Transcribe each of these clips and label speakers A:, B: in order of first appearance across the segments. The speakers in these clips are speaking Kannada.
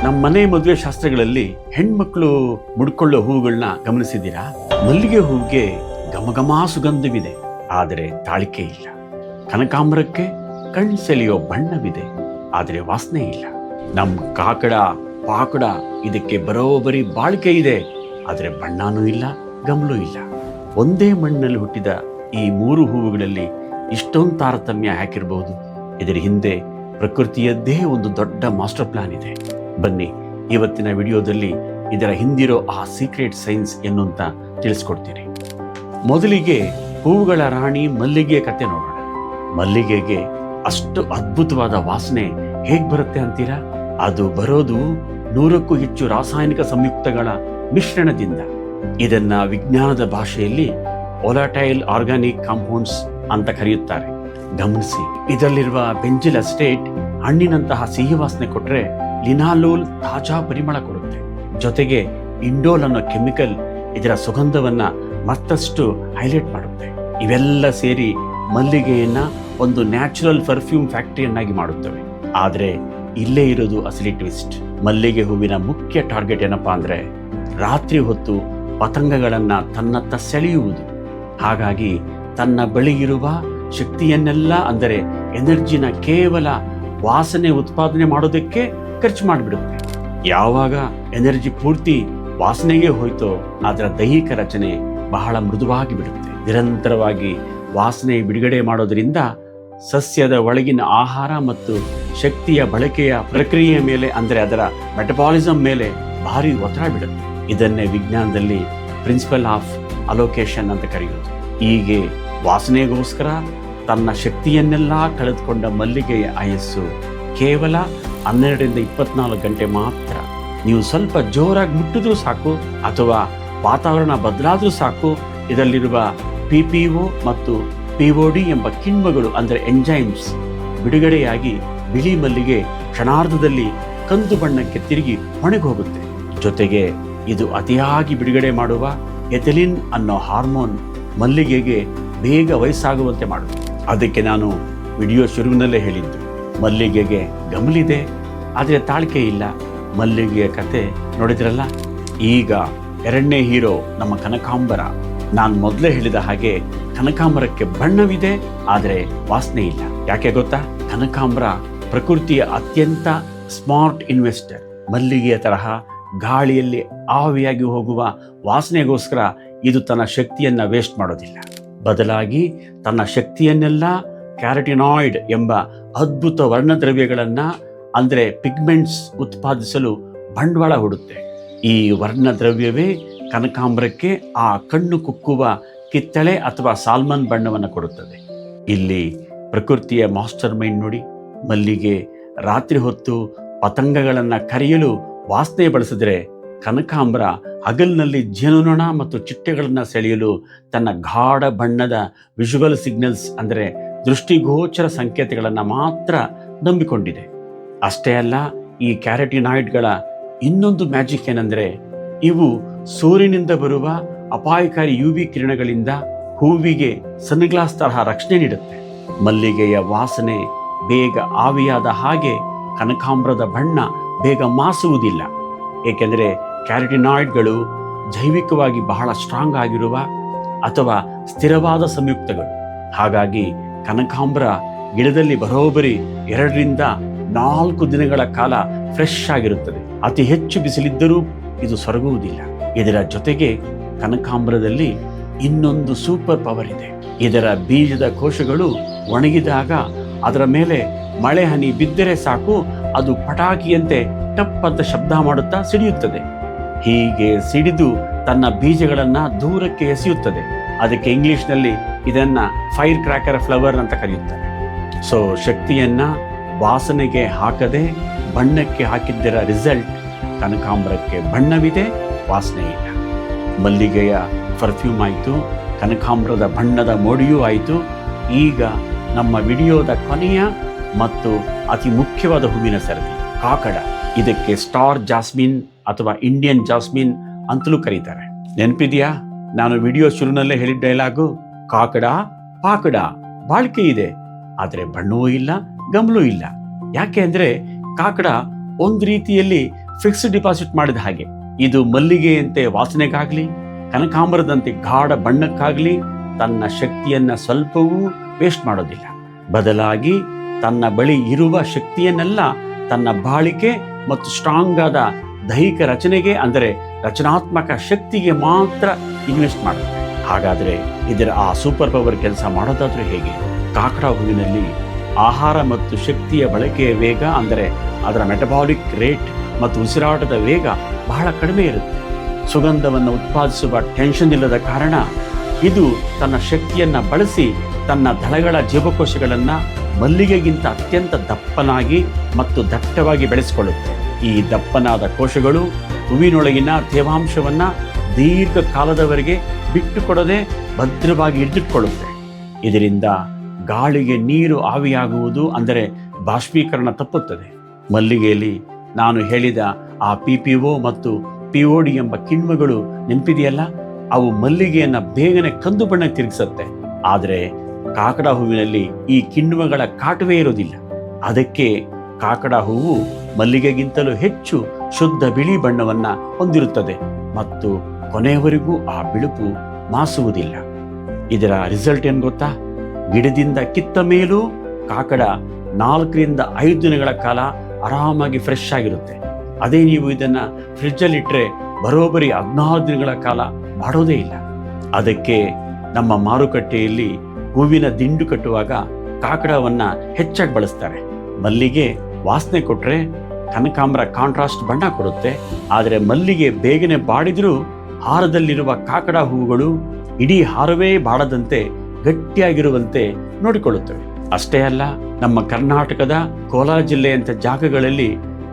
A: ನಮ್ಮ ಮನೆ ಮದುವೆ ಶಾಸ್ತ್ರಗಳಲ್ಲಿ ಹೆಣ್ಮಕ್ಳು ಮುಡ್ಕೊಳ್ಳೋ ಹೂಗಳನ್ನ ಗಮನಿಸಿದ್ದೀರಾ? ಮಲ್ಲಿಗೆ ಹೂವಿಗೆ ಘಮಘಮ ಸುಗಂಧವಿದೆ, ಆದರೆ ತಾಳಿಕೆ ಇಲ್ಲ. ಕನಕಾಂಬರಕ್ಕೆ ಕಣ್ಸೆಳೆಯೋ ಬಣ್ಣವಿದೆ, ಆದರೆ ವಾಸನೆ ಇಲ್ಲ. ನಮ್ಮ ಕಾಕಡ ಪಾಕಡ ಇದಕ್ಕೆ ಬರೋಬ್ಬರಿ ಬಾಳಿಕೆ ಇದೆ, ಆದರೆ ಬಣ್ಣನೂ ಇಲ್ಲ, ಗಮಲೂ ಇಲ್ಲ. ಒಂದೇ ಮಣ್ಣಲ್ಲಿ ಹುಟ್ಟಿದ ಈ ಮೂರು ಹೂವುಗಳಲ್ಲಿ ಇಷ್ಟೊಂದು ತಾರತಮ್ಯ ಹಾಕಿರಬಹುದು. ಇದರ ಹಿಂದೆ ಪ್ರಕೃತಿಯದ್ದೇ ಒಂದು ದೊಡ್ಡ ಮಾಸ್ಟರ್ ಪ್ಲಾನ್ ಇದೆ. ಬನ್ನಿ, ಇವತ್ತಿನ ವಿಡಿಯೋದಲ್ಲಿ ಇದರ ಹಿಂದಿರೋ ಆ ಸೀಕ್ರೆಟ್ ಸೈನ್ಸ್ ಏನು ಅಂತ ತಿಳಿಸ್ಕೊಡ್ತೀನಿ. ಮೊದಲಿಗೆ ಹೂವುಗಳ ರಾಣಿ ಮಲ್ಲಿಗೆ ಕತೆ ನೋಡೋಣ. ಮಲ್ಲಿಗೆಗೆ ಅಷ್ಟು ಅದ್ಭುತವಾದ ವಾಸನೆ ಹೇಗೆ ಬರುತ್ತೆ ಅಂತೀರಾ? ಅದು ಬರೋದು 100ಕ್ಕೂ ಹೆಚ್ಚು ರಾಸಾಯನಿಕ ಸಂಯುಕ್ತಗಳ ಮಿಶ್ರಣದಿಂದ. ಇದನ್ನ ವಿಜ್ಞಾನದ ಭಾಷೆಯಲ್ಲಿ ವೊಲಾಟೈಲ್ ಆರ್ಗಾನಿಕ್ ಕಾಂಪೌಂಡ್ಸ್ ಅಂತ ಕರೆಯುತ್ತಾರೆ. ಗಮನಿಸಿ, ಇದರಲ್ಲಿರುವ ಬೆಂಜಿಲ್ ಅಸಿಟೇಟ್ ಹಣ್ಣಿನಂತಹ ಸಿಹಿ ವಾಸನೆ ಕೊಟ್ರೆ ಲಿನಾಲೋಲ್ ತಾಜಾ ಪರಿಮಳ ಕೊಡುತ್ತೆ. ಜೊತೆಗೆ ಇಂಡೋಲ್ ಅನ್ನೋ ಕೆಮಿಕಲ್ ಇದರ ಸುಗಂಧವನ್ನ ಮತ್ತಷ್ಟು ಹೈಲೈಟ್ ಮಾಡುತ್ತೆ. ಇವೆಲ್ಲ ಸೇರಿ ಮಲ್ಲಿಗೆಯನ್ನ ಒಂದು ನ್ಯಾಚುರಲ್ ಪರ್ಫ್ಯೂಮ್ ಫ್ಯಾಕ್ಟರಿಯನ್ನಾಗಿ ಮಾಡುತ್ತವೆ. ಆದರೆ ಇಲ್ಲೇ ಇರೋದು ಅಸಲಿ ಟ್ವಿಸ್ಟ್. ಮಲ್ಲಿಗೆ ಹೂವಿನ ಮುಖ್ಯ ಟಾರ್ಗೆಟ್ ಏನಪ್ಪಾ ಅಂದ್ರೆ ರಾತ್ರಿ ಹೊತ್ತು ಪತಂಗಗಳನ್ನ ತನ್ನತ್ತ ಸೆಳೆಯುವುದು. ಹಾಗಾಗಿ ತನ್ನ ಬಳಿ ಇರುವ ಶಕ್ತಿಯನ್ನೆಲ್ಲ, ಅಂದರೆ ಎನರ್ಜಿನ ಕೇವಲ ವಾಸನೆ ಉತ್ಪಾದನೆ ಮಾಡೋದಕ್ಕೆ ಖರ್ಚು ಮಾಡಿಬಿಡುತ್ತೆ. ಯಾವಾಗ ಎನರ್ಜಿ ಪೂರ್ತಿ ವಾಸನೆಗೆ ಹೋಯ್ತೋ ಅದರ ದೈಹಿಕ ರಚನೆ ಬಹಳ ಮೃದುವಾಗಿ ಬಿಡುತ್ತೆ. ನಿರಂತರವಾಗಿ ವಾಸನೆ ಬಿಡುಗಡೆ ಮಾಡೋದ್ರಿಂದ ಸಸ್ಯದ ಒಳಗಿನ ಆಹಾರ ಮತ್ತು ಶಕ್ತಿಯ ಬಳಕೆಯ ಪ್ರಕ್ರಿಯೆಯ ಮೇಲೆ, ಅಂದರೆ ಅದರ ಮೆಟಬಾಲಿಸಮ್ ಮೇಲೆ ಭಾರಿ ಒತ್ತಡ ಬಿಡುತ್ತೆ. ಇದನ್ನೇ ವಿಜ್ಞಾನದಲ್ಲಿ ಪ್ರಿನ್ಸಿಪಲ್ ಆಫ್ ಅಲೋಕೇಶನ್ ಅಂತ ಕರೆಯೋದು. ಹೀಗೆ ವಾಸನೆಗೋಸ್ಕರ ತನ್ನ ಶಕ್ತಿಯನ್ನೆಲ್ಲ ಕಳೆದುಕೊಂಡ ಮಲ್ಲಿಗೆಯ ಆಯಸ್ಸು ಕೇವಲ 12ರಿಂದ 24 ಗಂಟೆ ಮಾತ್ರ. ನೀವು ಸ್ವಲ್ಪ ಜೋರಾಗಿ ಮುಟ್ಟಿದ್ರೂ ಸಾಕು, ಅಥವಾ ವಾತಾವರಣ ಬದಲಾದರೂ ಸಾಕು, ಇದರಲ್ಲಿರುವ PPO ಮತ್ತು POD ಎಂಬ ಕಿಣ್ವಗಳು, ಅಂದರೆ ಎಂಜೈಮ್ಸ್ ಬಿಡುಗಡೆಯಾಗಿ ಬಿಳಿ ಮಲ್ಲಿಗೆ ಕ್ಷಣಾರ್ಧದಲ್ಲಿ ಕಂದು ಬಣ್ಣಕ್ಕೆ ತಿರುಗಿ ಒಣಗೋಗುತ್ತೆ. ಜೊತೆಗೆ ಇದು ಅತಿಯಾಗಿ ಬಿಡುಗಡೆ ಮಾಡುವ ಎಥಿಲಿನ್ ಅನ್ನೋ ಹಾರ್ಮೋನ್ ಮಲ್ಲಿಗೆಗೆ ಬೇಗ ವಯಸ್ಸಾಗುವಂತೆ ಮಾಡುತ್ತೆ. ಅದಕ್ಕೆ ನಾನು ವಿಡಿಯೋ ಶುರುವಿನಲ್ಲೇ ಹೇಳಿದ್ದು, ಮಲ್ಲಿಗೆಗೆ ಗಮಲಿದೆ, ಆದರೆ ತಾಳಿಕೆ ಇಲ್ಲ. ಮಲ್ಲಿಗೆಯ ಕತೆ ನೋಡಿದ್ರಲ್ಲ. ಈಗ ಎರಡನೇ ಹೀರೋ ನಮ್ಮ ಕನಕಾಂಬರ. ನಾನು ಮೊದಲೇ ಹೇಳಿದ ಹಾಗೆ ಕನಕಾಂಬರಕ್ಕೆ ಬಣ್ಣವಿದೆ, ಆದರೆ ವಾಸನೆ ಇಲ್ಲ. ಯಾಕೆ ಗೊತ್ತಾ? ಕನಕಾಂಬರ ಪ್ರಕೃತಿಯ ಅತ್ಯಂತ ಸ್ಮಾರ್ಟ್ ಇನ್ವೆಸ್ಟರ್. ಮಲ್ಲಿಗೆಯ ತರಹ ಗಾಳಿಯಲ್ಲಿ ಆವಿಯಾಗಿ ಹೋಗುವ ವಾಸನೆಗೋಸ್ಕರ ಇದು ತನ್ನ ಶಕ್ತಿಯನ್ನ ವೇಸ್ಟ್ ಮಾಡೋದಿಲ್ಲ. ಬದಲಾಗಿ ತನ್ನ ಶಕ್ತಿಯನ್ನೆಲ್ಲ ಕ್ಯಾರಟಿನಾಯ್ಡ್ ಎಂಬ ಅದ್ಭುತ ವರ್ಣದ್ರವ್ಯಗಳನ್ನ, ಅಂದರೆ ಪಿಗ್ಮೆಂಟ್ಸ್ ಉತ್ಪಾದಿಸಲು ಬಂಡವಾಳ ಹೂಡುತ್ತೆ. ಈ ವರ್ಣದ್ರವ್ಯವೇ ಕನಕಾಂಬರಕ್ಕೆ ಆ ಕಣ್ಣು ಕುಕ್ಕುವ ಕಿತ್ತಳೆ ಅಥವಾ ಸಾಲ್ಮನ್ ಬಣ್ಣವನ್ನು ಕೊಡುತ್ತದೆ. ಇಲ್ಲಿ ಪ್ರಕೃತಿಯ ಮಾಸ್ಟರ್ ಮೈಂಡ್ ನೋಡಿ. ಮಲ್ಲಿಗೆ ರಾತ್ರಿ ಹೊತ್ತು ಪತಂಗಗಳನ್ನು ಕರೆಯಲು ವಾಸನೆ ಬಳಸಿದ್ರೆ, ಕನಕಾಂಬರ ಹಗಲಿನಲ್ಲಿ ಜೇನುನೊಣ ಮತ್ತು ಚಿಟ್ಟೆಗಳನ್ನು ಸೆಳೆಯಲು ತನ್ನ ಗಾಢ ಬಣ್ಣದ ವಿಜುವಲ್ ಸಿಗ್ನಲ್ಸ್, ಅಂದರೆ ದೃಷ್ಟಿಗೋಚರ ಸಂಕೇತಗಳನ್ನು ಮಾತ್ರ ನಂಬಿಕೊಂಡಿದೆ. ಅಷ್ಟೇ ಅಲ್ಲ, ಈ ಕ್ಯಾರಟಿನಾಯ್ಡ್ಗಳ ಇನ್ನೊಂದು ಮ್ಯಾಜಿಕ್ ಏನಂದರೆ, ಇವು ಸೂರ್ಯನಿಂದ ಬರುವ ಅಪಾಯಕಾರಿ UV ಕಿರಣಗಳಿಂದ ಹೂವಿಗೆ ಸನ್ಗ್ಲಾಸ್ ತರಹ ರಕ್ಷಣೆ ನೀಡುತ್ತೆ. ಮಲ್ಲಿಗೆಯ ವಾಸನೆ ಬೇಗ ಆವಿಯಾದ ಹಾಗೆ ಕನಕಾಂಬರದ ಬಣ್ಣ ಬೇಗ ಮಾಸುವುದಿಲ್ಲ. ಏಕೆಂದರೆ ಕ್ಯಾರಟಿನಾಯ್ಡ್ಗಳು ಜೈವಿಕವಾಗಿ ಬಹಳ ಸ್ಟ್ರಾಂಗ್ ಆಗಿರುವ ಅಥವಾ ಸ್ಥಿರವಾದ ಸಂಯುಕ್ತಗಳು. ಹಾಗಾಗಿ ಕನಕಾಂಬರ ಗಿಡದಲ್ಲಿ ಬರೋಬ್ಬರಿ 2ರಿಂದ 4 ದಿನಗಳ ಕಾಲ ಫ್ರೆಶ್ ಆಗಿರುತ್ತದೆ. ಅತಿ ಹೆಚ್ಚು ಬಿಸಿಲಿದ್ದರೂ ಇದು ಸೊರಗುವುದಿಲ್ಲ. ಇದರ ಜೊತೆಗೆ ಕನಕಾಂಬರದಲ್ಲಿ ಇನ್ನೊಂದು ಸೂಪರ್ ಪವರ್ ಇದೆ. ಇದರ ಬೀಜದ ಕೋಶಗಳು ಒಣಗಿದಾಗ ಅದರ ಮೇಲೆ ಮಳೆ ಹನಿ ಬಿದ್ದರೆ ಸಾಕು, ಅದು ಪಟಾಕಿಯಂತೆ ಟಪ್ ಅಂತ ಶಬ್ದ ಮಾಡುತ್ತಾ ಸಿಡಿಯುತ್ತದೆ. ಹೀಗೆ ಸಿಡಿದು ತನ್ನ ಬೀಜಗಳನ್ನ ದೂರಕ್ಕೆ ಎಸೆಯುತ್ತದೆ. ಅದಕ್ಕೆ ಇಂಗ್ಲಿಷ್ನಲ್ಲಿ ಇದನ್ನ ಫೈರ್ ಕ್ರ್ಯಾಕರ್ ಫ್ಲವರ್ ಅಂತ ಕರೆಯುತ್ತಾರೆ. ಸೊ ಶಕ್ತಿಯನ್ನ ವಾಸನೆಗೆ ಹಾಕದೆ ಬಣ್ಣಕ್ಕೆ ಹಾಕಿದ್ದರ ರಿಸಲ್ಟ್, ಕನಕಾಂಬರಕ್ಕೆ ಬಣ್ಣವಿದೆ, ವಾಸನೆ ಇಲ್ಲ. ಮಲ್ಲಿಗೆಯ ಪರ್ಫ್ಯೂಮ್ ಆಯಿತು, ಕನಕಾಂಬರದ ಬಣ್ಣದ ಮೋಡಿಯೂ ಆಯಿತು. ಈಗ ನಮ್ಮ ವಿಡಿಯೋದ ಕೊನೆಯ ಮತ್ತು ಅತಿ ಮುಖ್ಯವಾದ ಹೂವಿನ ಸರದಿ, ಕಾಕಡ. ಇದಕ್ಕೆ ಸ್ಟಾರ್ ಜಾಸ್ಮಿನ್ ಅಥವಾ ಇಂಡಿಯನ್ ಜಾಸ್ಮಿನ್ ಅಂತಲೂ ಕರೀತಾರೆ. ನೆನಪಿದೆಯಾ? ನಾನು ವಿಡಿಯೋ ಶುರುನಲ್ಲೇ ಹೇಳಿದ ಡೈಲಾಗು, ಕಾಕಡ ಪಾಕಡ ಬಾಳಿಕೆ ಇದೆ, ಆದರೆ ಬಣ್ಣವೂ ಇಲ್ಲ, ಗಮಲೂ ಇಲ್ಲ. ಯಾಕೆ ಅಂದರೆ ಕಾಕಡ ಒಂದು ರೀತಿಯಲ್ಲಿ ಫಿಕ್ಸ್ಡ್ ಡಿಪಾಸಿಟ್ ಮಾಡಿದ ಹಾಗೆ. ಇದು ಮಲ್ಲಿಗೆಯಂತೆ ವಾಸನೆಗಾಗ್ಲಿ, ಕನಕಾಂಬರದಂತೆ ಗಾಢ ಬಣ್ಣಕ್ಕಾಗ್ಲಿ ತನ್ನ ಶಕ್ತಿಯನ್ನ ಸ್ವಲ್ಪವೂ ವೇಸ್ಟ್ ಮಾಡೋದಿಲ್ಲ. ಬದಲಾಗಿ ತನ್ನ ಬಳಿ ಇರುವ ಶಕ್ತಿಯನ್ನೆಲ್ಲ ತನ್ನ ಬಾಳಿಕೆ ಮತ್ತು ಸ್ಟ್ರಾಂಗ್ ಆದ ದೈಹಿಕ ರಚನೆಗೆ, ಅಂದರೆ ರಚನಾತ್ಮಕ ಶಕ್ತಿಗೆ ಮಾತ್ರ ಇನ್ವೆಸ್ಟ್ ಮಾಡುತ್ತೆ. ಹಾಗಾದ್ರೆ ಇದರ ಆ ಸೂಪರ್ ಪವರ್ ಕೆಲಸ ಮಾಡೋದಾದ್ರೂ ಹೇಗೆ? ಕಾಕಡ ಹೂವಿನಲ್ಲಿ ಆಹಾರ ಮತ್ತು ಶಕ್ತಿಯ ಬಳಕೆಯ ವೇಗ, ಅಂದರೆ ಅದರ ಮೆಟಬಾಲಿಕ್ ರೇಟ್ ಮತ್ತು ಉಸಿರಾಟದ ವೇಗ ಬಹಳ ಕಡಿಮೆ ಇರುತ್ತೆ. ಸುಗಂಧವನ್ನು ಉತ್ಪಾದಿಸುವ ಟೆನ್ಷನ್ ಇಲ್ಲದ ಕಾರಣ ಇದು ತನ್ನ ಶಕ್ತಿಯನ್ನ ಬಳಸಿ ತನ್ನ ದಳಗಳ ಜೀವಕೋಶಗಳನ್ನು ಮಲ್ಲಿಗೆಗಿಂತ ಅತ್ಯಂತ ದಪ್ಪನಾಗಿ ಮತ್ತು ದಟ್ಟವಾಗಿ ಬೆಳೆಸಿಕೊಳ್ಳುತ್ತೆ. ಈ ದಪ್ಪನಾದ ಕೋಶಗಳು ಹೂವಿನೊಳಗಿನ ತೇವಾಂಶವನ್ನ ದೀರ್ಘಕಾಲದವರೆಗೆ ಬಿಟ್ಟುಕೊಡದೆ ಭದ್ರವಾಗಿ ಹಿಡಿದಿಟ್ಕೊಳ್ಳುತ್ತೆ. ಇದರಿಂದ ಗಾಳಿಗೆ ನೀರು ಆವಿಯಾಗುವುದು, ಅಂದರೆ ಬಾಷ್ಪೀಕರಣ ತಪ್ಪುತ್ತದೆ. ಮಲ್ಲಿಗೆಯಲ್ಲಿ ನಾನು ಹೇಳಿದ ಆ PPO ಮತ್ತು POD ಎಂಬ ಕಿಣ್ವಗಳು ನೆನಪಿದೆಯಲ್ಲ, ಅವು ಮಲ್ಲಿಗೆಯನ್ನು ಬೇಗನೆ ಕಂದು ಬಣ್ಣ ತಿರುಗಿಸುತ್ತೆ. ಆದರೆ ಕಾಕಡ ಹೂವಿನಲ್ಲಿ ಈ ಕಿಣ್ವಗಳ ಕಾಟವೇ ಇರೋದಿಲ್ಲ. ಅದಕ್ಕೆ ಕಾಕಡ ಹೂವು ಮಲ್ಲಿಗೆಗಿಂತಲೂ ಹೆಚ್ಚು ಶುದ್ಧ ಬಿಳಿ ಬಣ್ಣವನ್ನ ಹೊಂದಿರುತ್ತದೆ ಮತ್ತು ಕೊನೆಯವರೆಗೂ ಆ ಬಿಳುಪು ಮಾಸುವುದಿಲ್ಲ. ಇದರ ರಿಸಲ್ಟ್ ಏನು ಗೊತ್ತಾ? ಗಿಡದಿಂದ ಕಿತ್ತ ಮೇಲೂ ಕಾಕಡ 4 ರಿಂದ 5 ದಿನಗಳ ಕಾಲ ಆರಾಮಾಗಿ ಫ್ರೆಶ್ ಆಗಿರುತ್ತೆ. ಅದೇ ನೀವು ಇದನ್ನ ಫ್ರಿಡ್ಜಲ್ಲಿ ಇಟ್ಟರೆ ಬರೋಬ್ಬರಿ 14 ದಿನಗಳ ಕಾಲ ಮಾಡೋದೇ ಇಲ್ಲ. ಅದಕ್ಕೆ ನಮ್ಮ ಮಾರುಕಟ್ಟೆಯಲ್ಲಿ ಹೂವಿನ ದಿಂಡು ಕಟ್ಟುವಾಗ ಕಾಕಡವನ್ನ ಹೆಚ್ಚಾಗಿ ಬಳಸ್ತಾರೆ. ಮಲ್ಲಿಗೆ ವಾಸನೆ ಕೊಟ್ರೆ ಕನಕಾಂಬರ ಕಾಂಟ್ರಾಸ್ಟ್ ಬಣ್ಣ ಕೊಡುತ್ತೆ. ಆದರೆ ಮಲ್ಲಿಗೆ ಬೇಗನೆ ಬಾಡಿದ್ರೂ ಹಾರದಲ್ಲಿರುವ ಕಾಕಡ ಹೂವುಗಳು ಇಡೀ ಹಾರವೇ ಬಾಡದಂತೆ ಗಟ್ಟಿಯಾಗಿರುವಂತೆ ನೋಡಿಕೊಳ್ಳುತ್ತವೆ. ಅಷ್ಟೇ ಅಲ್ಲ, ನಮ್ಮ ಕರ್ನಾಟಕದ ಕೋಲಾರ ಜಿಲ್ಲೆಯಂಥ ಜಾಗಗಳಲ್ಲಿ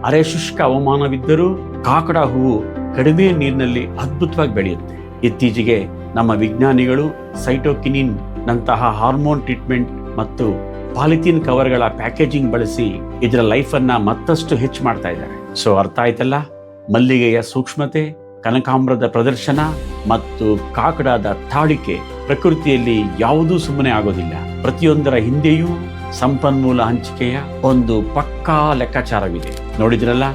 A: ಅರೆ ಶುಷ್ಕ ಹವಾಮಾನವಿದ್ದರೂ ಕಾಕಡ ಹೂವು ಕಡಿಮೆ ನೀರಿನಲ್ಲಿ ಅದ್ಭುತವಾಗಿ ಬೆಳೆಯುತ್ತೆ. ಇತ್ತೀಚೆಗೆ ನಮ್ಮ ವಿಜ್ಞಾನಿಗಳು ಸೈಟೋಕಿನಿನ್ ನಂತಹ ಹಾರ್ಮೋನ್ ಟ್ರೀಟ್ಮೆಂಟ್ ಮತ್ತು ಪಾಲಿಥೀನ್ ಕವರ್ಗಳ ಪ್ಯಾಕೇಜಿಂಗ್ ಬಳಸಿ ಇದರ ಲೈಫನ್ನ ಮತ್ತಷ್ಟು ಹೆಚ್ಚು ಮಾಡ್ತಾ ಇದ್ದಾರೆ. ಸೊ ಅರ್ಥ ಆಯ್ತಲ್ಲ, ಮಲ್ಲಿಗೆಯ ಸೂಕ್ಷ್ಮತೆ, ಕನಕಾಂಬರದ ಪ್ರದರ್ಶನ ಮತ್ತು ಕಾಕಡದ ತಾಳಿಕೆ. ಪ್ರಕೃತಿಯಲ್ಲಿ ಯಾವುದೂ ಸುಮ್ಮನೆ ಆಗೋದಿಲ್ಲ. ಪ್ರತಿಯೊಂದರ ಹಿಂದೆಯೂ ಸಂಪನ್ಮೂಲ ಹಂಚಿಕೆಯ ಒಂದು ಪಕ್ಕಾ ಲೆಕ್ಕಾಚಾರವಿದೆ. ನೋಡಿದ್ರಲ್ಲ,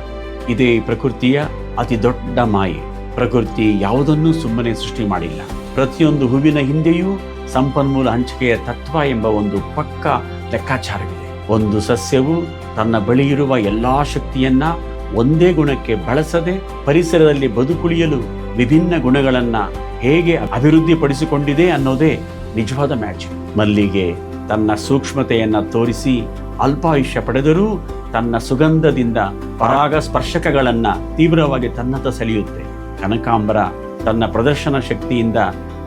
A: ಇದೇ ಪ್ರಕೃತಿಯ ಅತಿ ದೊಡ್ಡ ಮಾಯೆ. ಪ್ರಕೃತಿ ಯಾವುದನ್ನೂ ಸುಮ್ಮನೆ ಸೃಷ್ಟಿ ಮಾಡಿಲ್ಲ. ಪ್ರತಿಯೊಂದು ಹೂವಿನ ಹಿಂದೆಯೂ ಸಂಪನ್ಮೂಲ ಹಂಚಿಕೆಯ ತತ್ವ ಎಂಬ ಒಂದು ಪಕ್ಕಾ ಲೆಕ್ಕಾಚಾರವಿದೆ. ಒಂದು ಸಸ್ಯವು ತನ್ನ ಬಳಿ ಇರುವ ಎಲ್ಲಾ ಶಕ್ತಿಯನ್ನ ಒಂದೇ ಗುಣಕ್ಕೆ ಬಳಸದೆ ಪರಿಸರದಲ್ಲಿ ಬದುಕುಳಿಯಲು ವಿಭಿನ್ನ ಗುಣಗಳನ್ನ ಹೇಗೆ ಅಭಿವೃದ್ಧಿಪಡಿಸಿಕೊಂಡಿದೆ ಅನ್ನೋದೇ ನಿಜವಾದ ಮ್ಯಾಜಿಕ್. ಮಲ್ಲಿಗೆ ತನ್ನ ಸೂಕ್ಷ್ಮತೆಯನ್ನ ತೋರಿಸಿ ಅಲ್ಪಾಯುಷ್ಯ ಪಡೆದರೂ ತನ್ನ ಸುಗಂಧದಿಂದ ಪರಾಗ ಸ್ಪರ್ಶಕಗಳನ್ನ ತೀವ್ರವಾಗಿ ತನ್ನತ್ತ ಸೆಳೆಯುತ್ತೆ. ಕನಕಾಂಬರ ತನ್ನ ಪ್ರದರ್ಶನ ಶಕ್ತಿಯಿಂದ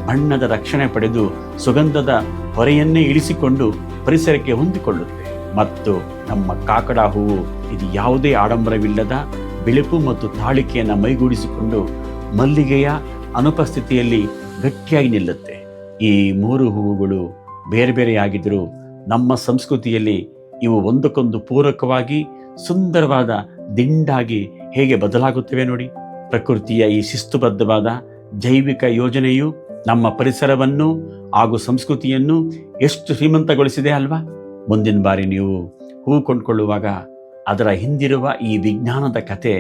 A: ಬಣ್ಣದ ರಕ್ಷಣೆ ಪಡೆದು ಸುಗಂಧದ ಹೊರೆಯನ್ನೇ ಇಳಿಸಿಕೊಂಡು ಪರಿಸರಕ್ಕೆ ಹೊಂದಿಕೊಳ್ಳುತ್ತೆ. ಮತ್ತು ನಮ್ಮ ಕಾಕಡ ಹೂವು ಇದು ಯಾವುದೇ ಆಡಂಬರವಿಲ್ಲದ ಬಿಳುಪು ಮತ್ತು ತಾಳಿಕೆಯನ್ನು ಮೈಗೂಡಿಸಿಕೊಂಡು ಮಲ್ಲಿಗೆಯ ಅನುಪಸ್ಥಿತಿಯಲ್ಲಿ ಗಟ್ಟಿಯಾಗಿ ನಿಲ್ಲುತ್ತೆ. ಈ 3 ಹೂವುಗಳು ಬೇರೆ ಬೇರೆಯಾಗಿದ್ದರೂ ನಮ್ಮ ಸಂಸ್ಕೃತಿಯಲ್ಲಿ ಇವು ಒಂದಕ್ಕೊಂದು ಪೂರಕವಾಗಿ ಸುಂದರವಾದ ದಿಂಡಾಗಿ ಹೇಗೆ ಬದಲಾಗುತ್ತವೆ ನೋಡಿ. ಪ್ರಕೃತಿಯ ಈ ಶಿಸ್ತುಬದ್ಧವಾದ ಜೈವಿಕ ಯೋಜನೆಯು ನಮ್ಮ ಪರಿಸರವನ್ನು ಹಾಗೂ ಸಂಸ್ಕೃತಿಯನ್ನು ಎಷ್ಟು ಶ್ರೀಮಂತಗೊಳಿಸಿದೆ ಅಲ್ವಾ? ಮುಂದಿನ ಬಾರಿ ನೀವು ಹೂ ಕೊಂಡ್ಕೊಳ್ಳುವಾಗ ಅದರ ಹಿಂದಿರುವ ಈ ವಿಜ್ಞಾನದ ಕತೆ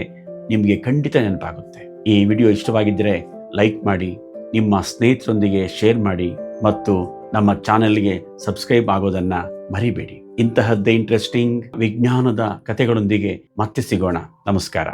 A: ನಿಮಗೆ ಖಂಡಿತ ನೆನಪಾಗುತ್ತೆ. ಈ ವಿಡಿಯೋ ಇಷ್ಟವಾಗಿದ್ದರೆ ಲೈಕ್ ಮಾಡಿ, ನಿಮ್ಮ ಸ್ನೇಹಿತರೊಂದಿಗೆ ಶೇರ್ ಮಾಡಿ ಮತ್ತು ನಮ್ಮ ಚಾನೆಲ್ಗೆ ಸಬ್ಸ್ಕ್ರೈಬ್ ಆಗೋದನ್ನ ಮರಿಬೇಡಿ. ಇಂತಹದ್ದೇ ಇಂಟ್ರೆಸ್ಟಿಂಗ್ ವಿಜ್ಞಾನದ ಕಥೆಗಳೊಂದಿಗೆ ಮತ್ತೆ ಸಿಗೋಣ. ನಮಸ್ಕಾರ.